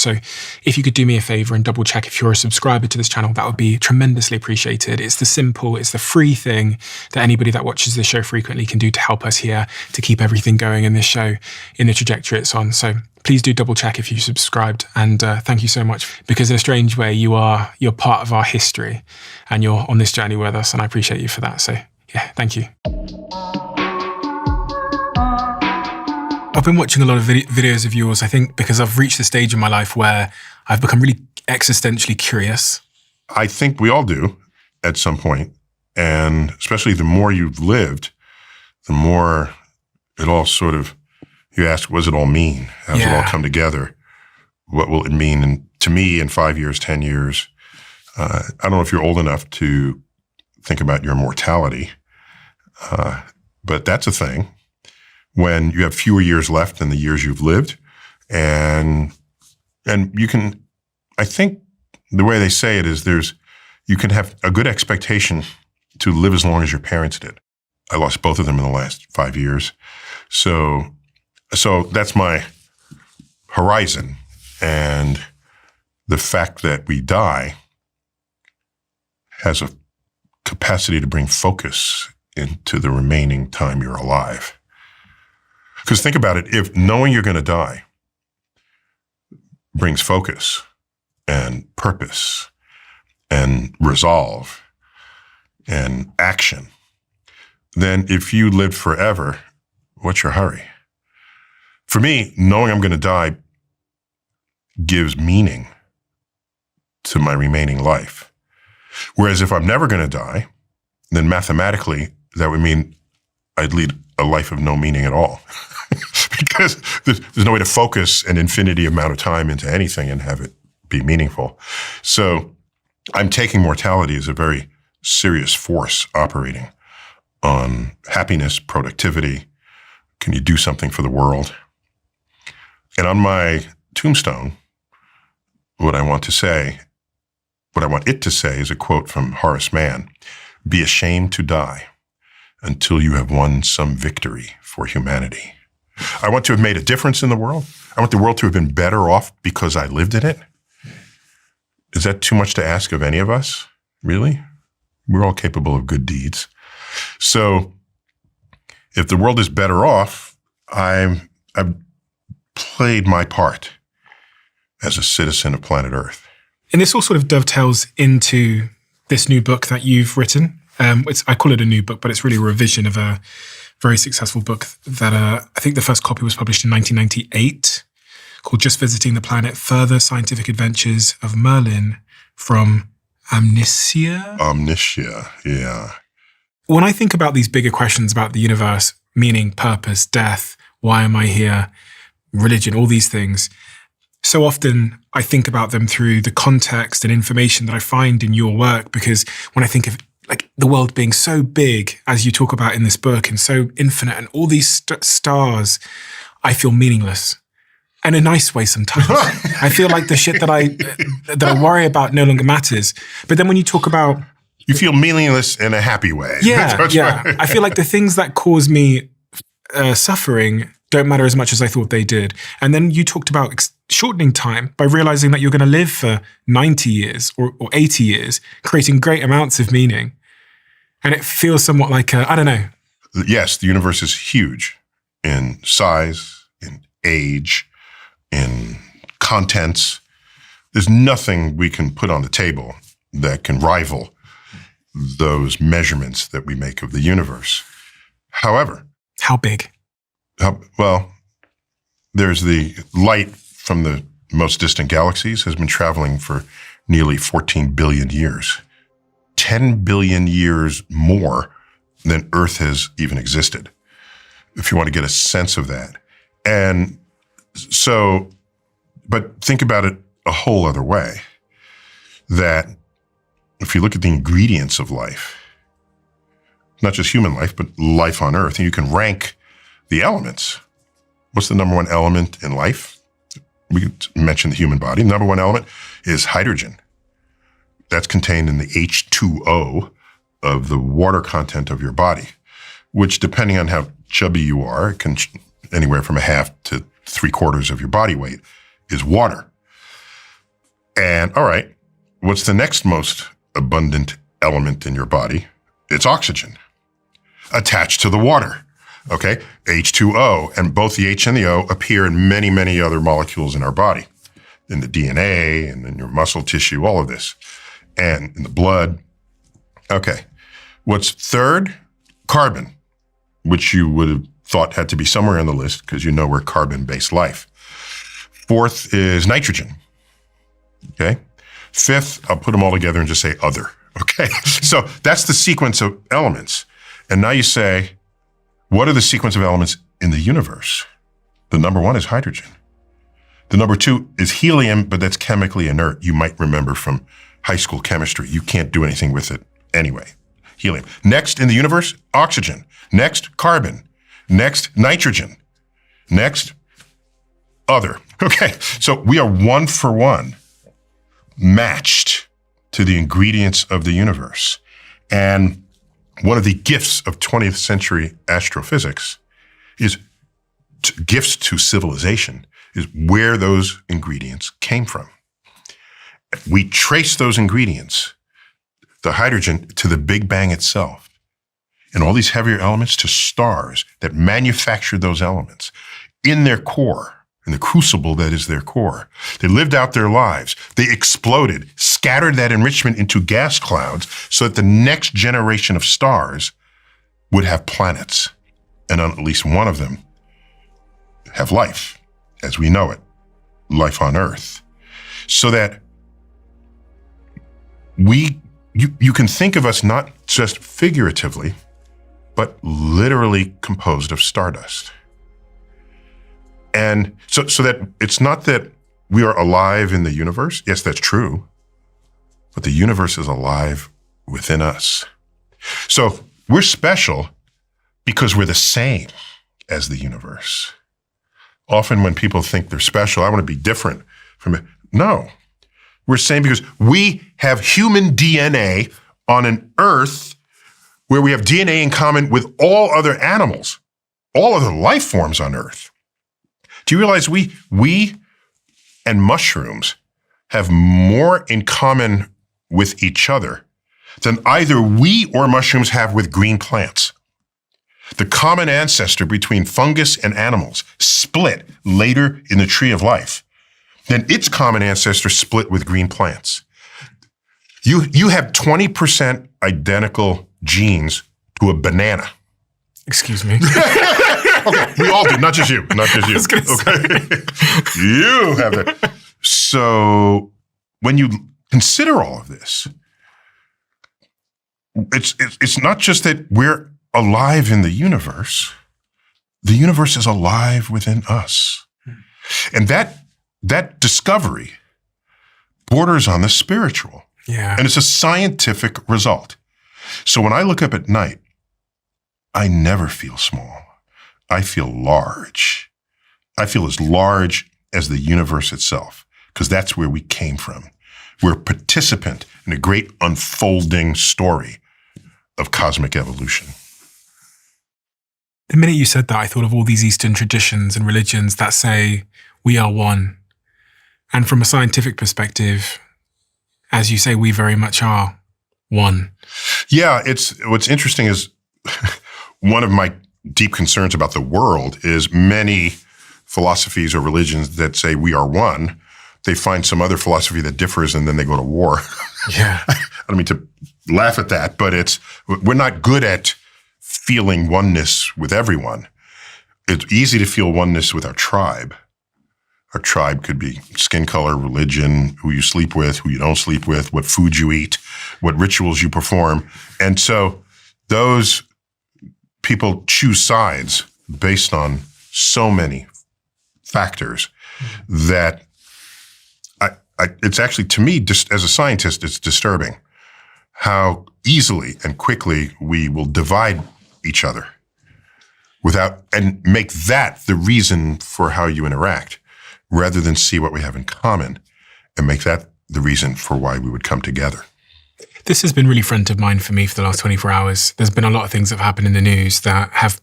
So if you could do me a favor and double check if you're a subscriber to this channel, that would be tremendously appreciated. It's the free thing that anybody that watches this show frequently can do to help us here, to keep everything going in this show in the trajectory it's on. So please do double check if you subscribed. And thank you so much, because in a strange way, you're part of our history and you're on this journey with us. And I appreciate you for that. So yeah, thank you. I've been watching a lot of videos of yours, I think, because I've reached the stage in my life where I've become really existentially curious. I think we all do at some point. And especially the more you've lived, the more it all sort of, you ask, what does it all mean? How does it all come together? What will it mean to me in 5 years, 10 years? I don't know if you're old enough to think about your mortality, but that's a thing. When you have fewer years left than the years you've lived. And you can, I think the way they say it is you can have a good expectation to live as long as your parents did. I lost both of them in the last 5 years. So that's my horizon. And the fact that we die has a capacity to bring focus into the remaining time you're alive. Because think about it, if knowing you're going to die brings focus and purpose and resolve and action, then if you lived forever, what's your hurry? For me, knowing I'm going to die gives meaning to my remaining life. Whereas if I'm never going to die, then mathematically, that would mean I'd lead a life of no meaning at all. Because there's no way to focus an infinity amount of time into anything and have it be meaningful. So I'm taking mortality as a very serious force operating on happiness, productivity. Can you do something for the world? And on my tombstone, what I want it to say is a quote from Horace Mann: "Be ashamed to die until you have won some victory for humanity." I want to have made a difference in the world. I want the world to have been better off because I lived in it. Is that too much to ask of any of us? Really? We're all capable of good deeds. So if the world is better off, I've played my part as a citizen of planet Earth. And this all sort of dovetails into this new book that you've written. I call it a new book, but it's really a revision of a very successful book that I think the first copy was published in 1998, called Just Visiting the Planet, Further Scientific Adventures of Merlin from Amnesia? Amnesia, yeah. When I think about these bigger questions about the universe, meaning, purpose, death, why am I here, religion, all these things, so often I think about them through the context and information that I find in your work, because when I think of like the world being so big, as you talk about in this book, and so infinite, and all these stars, I feel meaningless. In a nice way sometimes. I feel like the shit that I worry about no longer matters. But then when you talk about... You feel meaningless in a happy way. Yeah. Right. I feel like the things that cause me suffering don't matter as much as I thought they did. And then you talked about shortening time by realizing that you're going to live for 90 years or 80 years, creating great amounts of meaning. And it feels somewhat like, I don't know. Yes, the universe is huge in size, in age, in contents. There's nothing we can put on the table that can rival those measurements that we make of the universe. However... How big? Well, there's the light from the most distant galaxies has been traveling for nearly 14 billion years. 10 billion years more than Earth has even existed, if you want to get a sense of that. And so, but think about it a whole other way, that if you look at the ingredients of life, not just human life, but life on Earth, and you can rank the elements. What's the number one element in life? We could mention the human body. The number one element is hydrogen. That's contained in the H2O of the water content of your body, which, depending on how chubby you are, can anywhere from a half to 3/4 of your body weight is water. And all right, what's the next most abundant element in your body? It's oxygen attached to the water. Okay, H2O, and both the H and the O appear in many, many other molecules in our body, in the DNA and in your muscle tissue, all of this, and in the blood. Okay, what's third? Carbon, which you would have thought had to be somewhere on the list because you know we're carbon-based life. Fourth is nitrogen. Okay, fifth, I'll put them all together and just say other. Okay, so that's the sequence of elements. And now you say, what are the sequence of elements in the universe? The number one is hydrogen. The number two is helium, but that's chemically inert. You might remember from high school chemistry. You can't do anything with it anyway. Helium. Next in the universe, oxygen. Next, carbon. Next, nitrogen. Next, other. Okay, so we are one for one matched to the ingredients of the universe. And one of the gifts of 20th century astrophysics is gifts to civilization is where those ingredients came from. We trace those ingredients, the hydrogen, to the Big Bang itself, and all these heavier elements to stars that manufactured those elements in their core, in the crucible that is their core. They lived out their lives. They exploded, scattered that enrichment into gas clouds so that the next generation of stars would have planets, and on at least one of them have life, as we know it, life on Earth. So that you can think of us not just figuratively, but literally composed of stardust. And so that it's not that we are alive in the universe. Yes, that's true. But the universe is alive within us. So we're special because we're the same as the universe. Often when people think they're special, I want to be different from it. No, we're the same because we have human DNA on an Earth where we have DNA in common with all other animals, all other life forms on Earth. Do you realize we and mushrooms have more in common with each other than either we or mushrooms have with green plants? The common ancestor between fungus and animals split later in the tree of life. Then its common ancestor split with green plants. You have 20% identical genes to a banana. Excuse me. Okay, we all do, not just you. Not just you. Okay, you have it. So when you consider all of this, it's not just that we're alive in the universe. The universe is alive within us, and that discovery borders on the spiritual. Yeah, and it's a scientific result. So when I look up at night, I never feel small. I feel large. I feel as large as the universe itself, because that's where we came from. We're a participant in a great unfolding story of cosmic evolution. The minute you said that, I thought of all these Eastern traditions and religions that say we are one. And from a scientific perspective, as you say, we very much are one. Yeah, what's interesting is one of my deep concerns about the world is many philosophies or religions that say we are one, they find some other philosophy that differs and then they go to war. Yeah. I don't mean to laugh at that, but we're not good at feeling oneness with everyone. It's easy to feel oneness with our tribe. Our tribe could be skin color, religion, who you sleep with, who you don't sleep with, what food you eat, what rituals you perform. And so those people choose sides based on so many factors that it's actually, to me, just as a scientist, it's disturbing how easily and quickly we will divide each other and make that the reason for how you interact, rather than see what we have in common and make that the reason for why we would come together. This has been really front of mind for me for the last 24 hours. There's been a lot of things that have happened in the news that have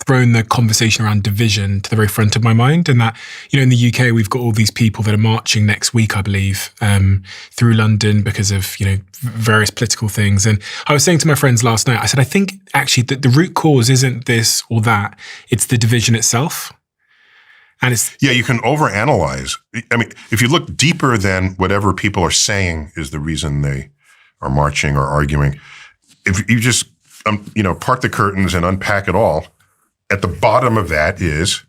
thrown the conversation around division to the very front of my mind. And that, in the UK, we've got all these people that are marching next week, I believe, through London because of, various political things. And I was saying to my friends last night, I said, I think actually that the root cause isn't this or that, it's the division itself. And you can overanalyze. I mean, if you look deeper than whatever people are saying is the reason they are marching or arguing, if you just, park the curtains and unpack it all, at the bottom of that is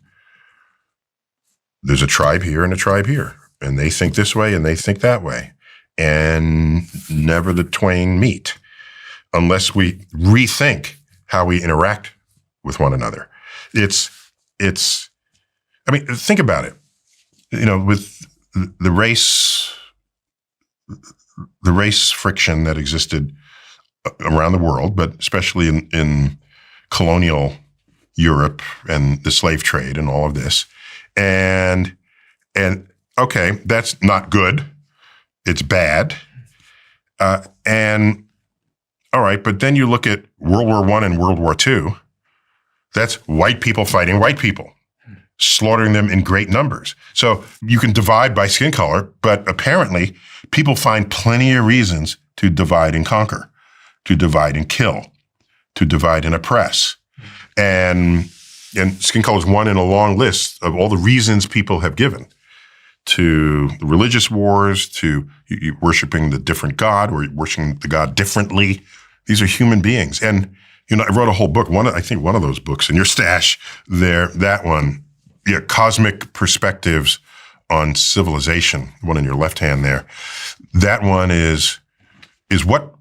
there's a tribe here and a tribe here, and they think this way and they think that way, and never the twain meet unless we rethink how we interact with one another. Think about it. With the race friction that existed around the world, but especially in colonial Europe and the slave trade and all of this. And okay, that's not good. It's bad. And all right, but then you look at World War I and World War II. That's white people fighting white people, slaughtering them in great numbers. So you can divide by skin color, but apparently people find plenty of reasons to divide and conquer, to divide and kill, to divide and oppress. And skin color is one in a long list of all the reasons people have given to the religious wars, to you worshiping the different God or worshiping the God differently. These are human beings. And, I wrote a whole book, I think one of those books in your stash there, that one, Cosmic Perspectives on Civilization, one in your left hand there. That one is what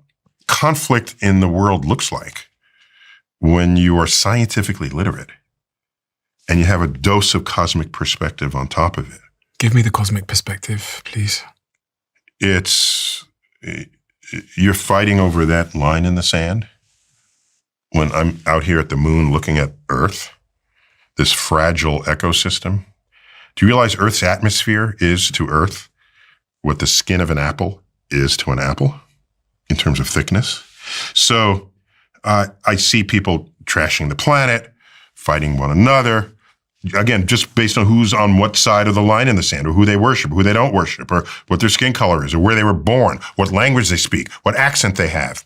conflict in the world looks like when you are scientifically literate and you have a dose of cosmic perspective on top of it. Give me the cosmic perspective, please. You're fighting over that line in the sand. When I'm out here at the moon looking at Earth, this fragile ecosystem, do you realize Earth's atmosphere is to Earth what the skin of an apple is to an apple in terms of thickness? So I see people trashing the planet, fighting one another, again, just based on who's on what side of the line in the sand, or who they worship, who they don't worship, or what their skin color is, or where they were born, what language they speak, what accent they have.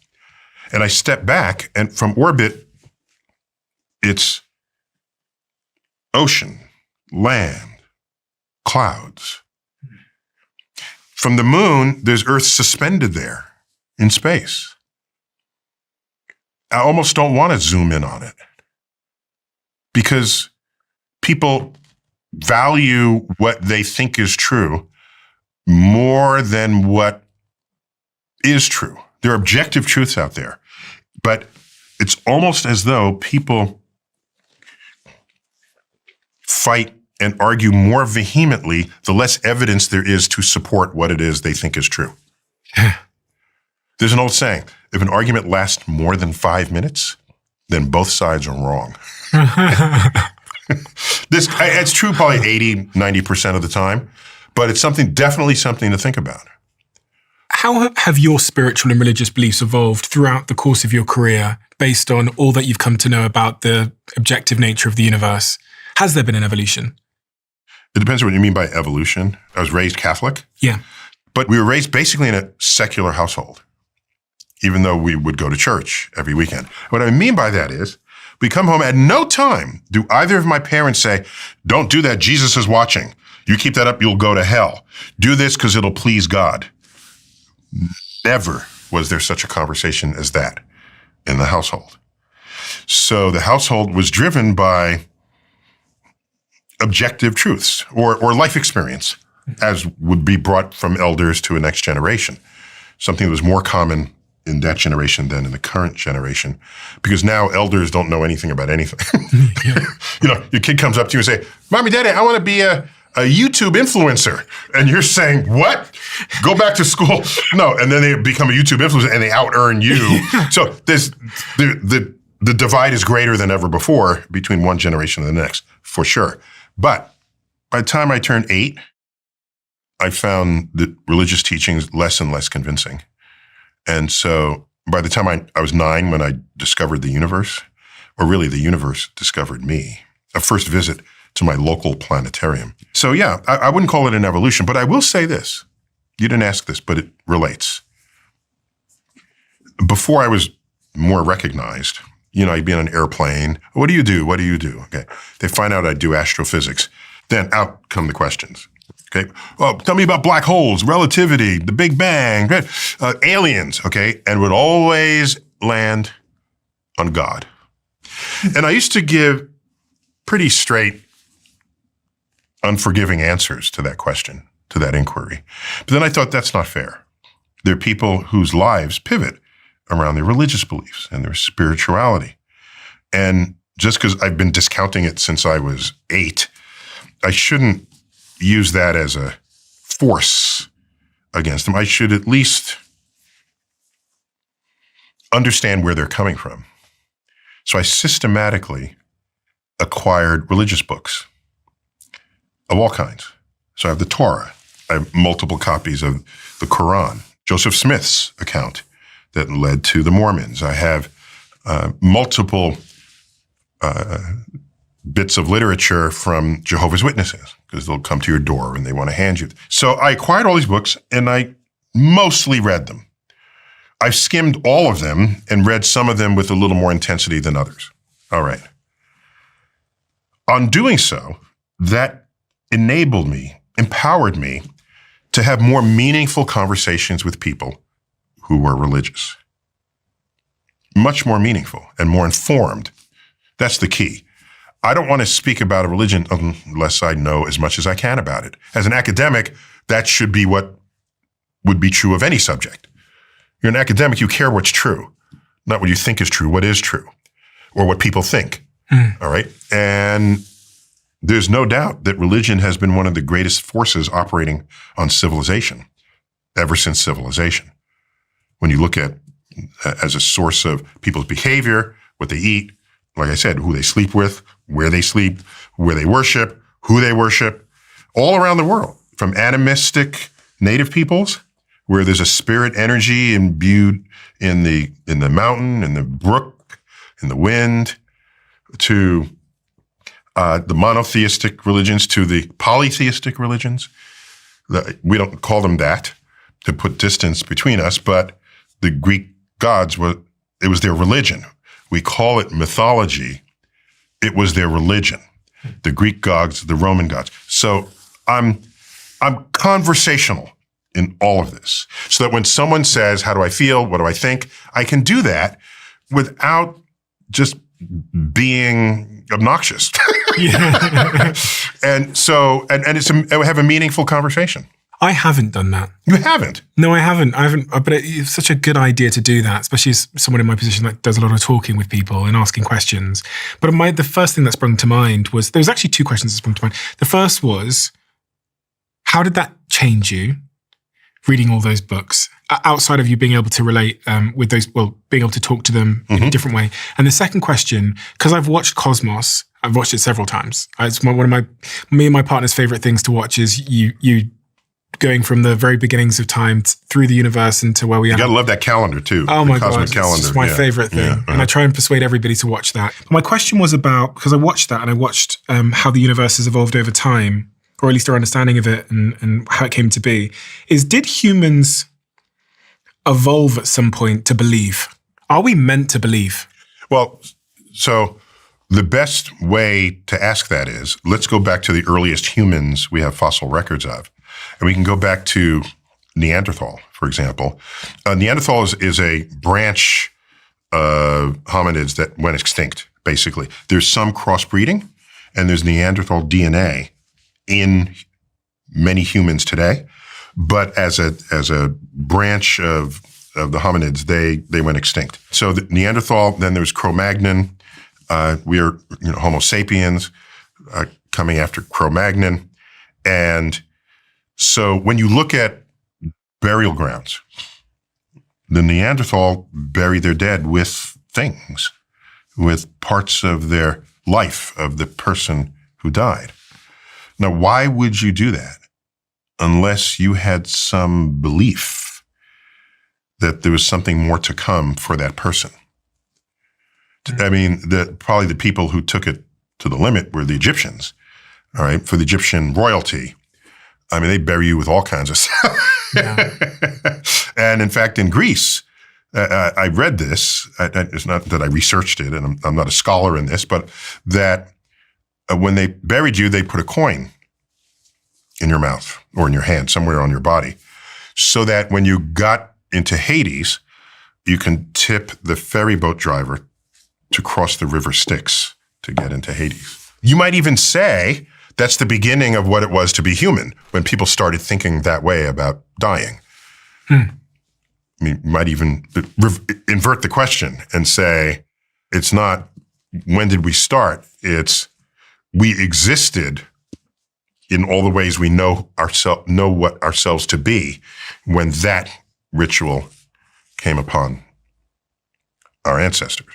And I step back, and from orbit, it's ocean, land, clouds. From the moon, there's Earth suspended there in space. I almost don't want to zoom in on it because people value what they think is true more than what is true. There are objective truths out there, but it's almost as though people fight and argue more vehemently the less evidence there is to support what it is they think is true. There's an old saying, if an argument lasts more than 5 minutes, then both sides are wrong. It's true probably 80, 90% of the time, but it's definitely something to think about. How have your spiritual and religious beliefs evolved throughout the course of your career based on all that you've come to know about the objective nature of the universe? Has there been an evolution? It depends on what you mean by evolution. I was raised Catholic. Yeah. But we were raised basically in a secular household, even though we would go to church every weekend. What I mean by that is, we come home, at no time do either of my parents say, don't do that, Jesus is watching. You keep that up, you'll go to hell. Do this because it'll please God. Never was there such a conversation as that in the household. So the household was driven by objective truths or life experience, as would be brought from elders to a next generation. Something that was more common in that generation than in the current generation, because now elders don't know anything about anything. Your kid comes up to you and say, Mommy, Daddy, I want to be a YouTube influencer. And you're saying, what? Go back to school. No. And then they become a YouTube influencer and they out-earn you. So the divide is greater than ever before between one generation and the next, for sure. But by the time I turned 8, I found that religious teachings less and less convincing. And so by the time I was 9, when I discovered the universe, or really the universe discovered me. A first visit to my local planetarium. So yeah, I wouldn't call it an evolution, but I will say this. You didn't ask this, but it relates. Before I was more recognized, I'd be on an airplane. What do you do? What do you do? Okay. They find out I do astrophysics. Then out come the questions. Okay. Well, tell me about black holes, relativity, the Big Bang, aliens. Okay. And would always land on God. And I used to give pretty straight, unforgiving answers to that question, to that inquiry. But then I thought that's not fair. There are people whose lives pivot around their religious beliefs and their spirituality. And just because I've been discounting it since I was 8, I shouldn't use that as a force against them. I should at least understand where they're coming from. So I systematically acquired religious books of all kinds. So I have the Torah. I have multiple copies of the Quran, Joseph Smith's account that led to the Mormons. I have multiple bits of literature from Jehovah's Witnesses, because they'll come to your door and they want to hand you. So I acquired all these books and I mostly read them. I've skimmed all of them and read some of them with a little more intensity than others. All right. On doing so, that enabled me, empowered me to have more meaningful conversations with people who were religious. Much more meaningful and more informed. That's the key. I don't want to speak about a religion unless I know as much as I can about it. As an academic, that should be what would be true of any subject. You're an academic, you care what's true, not what you think is true, what is true, or what people think. All right? And there's no doubt that religion has been one of the greatest forces operating on civilization ever since civilization. When you look at as a source of people's behavior, what they eat, like I said, who they sleep with, where they sleep, where they worship, who they worship, all around the world, from animistic native peoples, where there's a spirit energy imbued in the mountain, in the brook, in the wind, to the monotheistic religions, to the polytheistic religions. We don't call them that to put distance between us, but the Greek gods, it was their religion. We call it mythology. It was their religion. The Greek gods, the Roman gods. So I'm conversational in all of this, so that when someone says, how do I feel? What do I think? I can do that without just being obnoxious. And so, and have a meaningful conversation. I haven't done that. You haven't? No, I haven't. But it's such a good idea to do that, especially as someone in my position that does a lot of talking with people and asking questions. But the first thing that sprung to mind was, there was actually 2 questions that sprung to mind. The first was, how did that change you, reading all those books, outside of you being able to relate with those, being able to talk to them in a different way? And the second question, because I've watched Cosmos, I've watched it several times. It's one of me and my partner's favorite things to watch is you going from the very beginnings of time through the universe into where we are. You gotta love that calendar too. Oh my God, calendar. It's my favorite thing. Yeah, and I try and persuade everybody to watch that. But my question was about, because I watched that and I watched how the universe has evolved over time, or at least our understanding of it and how it came to be, is did humans evolve at some point to believe? Are we meant to believe? Well, so the best way to ask that is, let's go back to the earliest humans we have fossil records of. And we can go back to Neanderthal, for example. Neanderthal is a branch of hominids that went extinct, basically. There's some crossbreeding, and there's Neanderthal DNA in many humans today. But as a branch of the hominids, they went extinct. So the Neanderthal, then there's Cro-Magnon. We are Homo sapiens coming after Cro-Magnon. And so when you look at burial grounds, the Neanderthal buried their dead with things, with parts of their life, of the person who died. Now, why would you do that unless you had some belief that there was something more to come for that person? I mean, probably the people who took it to the limit were the Egyptians, all right, for the Egyptian royalty. I mean, they bury you with all kinds of stuff. Yeah. And in fact, in Greece, I read this. It's not that I researched it, and I'm not a scholar in this, but that when they buried you, they put a coin in your mouth or in your hand, somewhere on your body, so that when you got into Hades, you can tip the ferry boat driver to cross the river Styx to get into Hades. You might even say that's the beginning of what it was to be human, when people started thinking that way about dying. I mean, you might even invert the question and say, it's not when did we start, it's we existed in all the ways we know what ourselves to be when that ritual came upon our ancestors.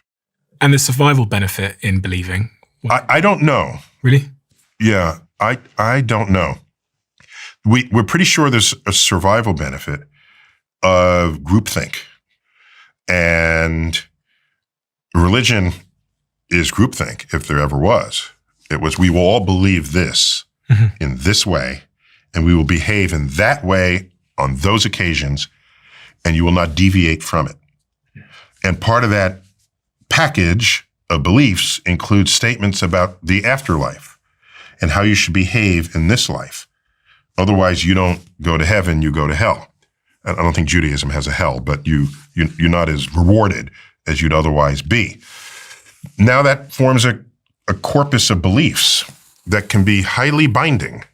And the survival benefit in believing? I don't know. Really? Yeah, I don't know. We're pretty sure there's a survival benefit of groupthink. And religion is groupthink, if there ever was. It was, we will all believe this in this way, and we will behave in that way on those occasions, and you will not deviate from it. And part of that package of beliefs includes statements about the afterlife and how you should behave in this life. Otherwise, you don't go to heaven, you go to hell. I don't think Judaism has a hell, but you're not as rewarded as you'd otherwise be. Now that forms a corpus of beliefs that can be highly binding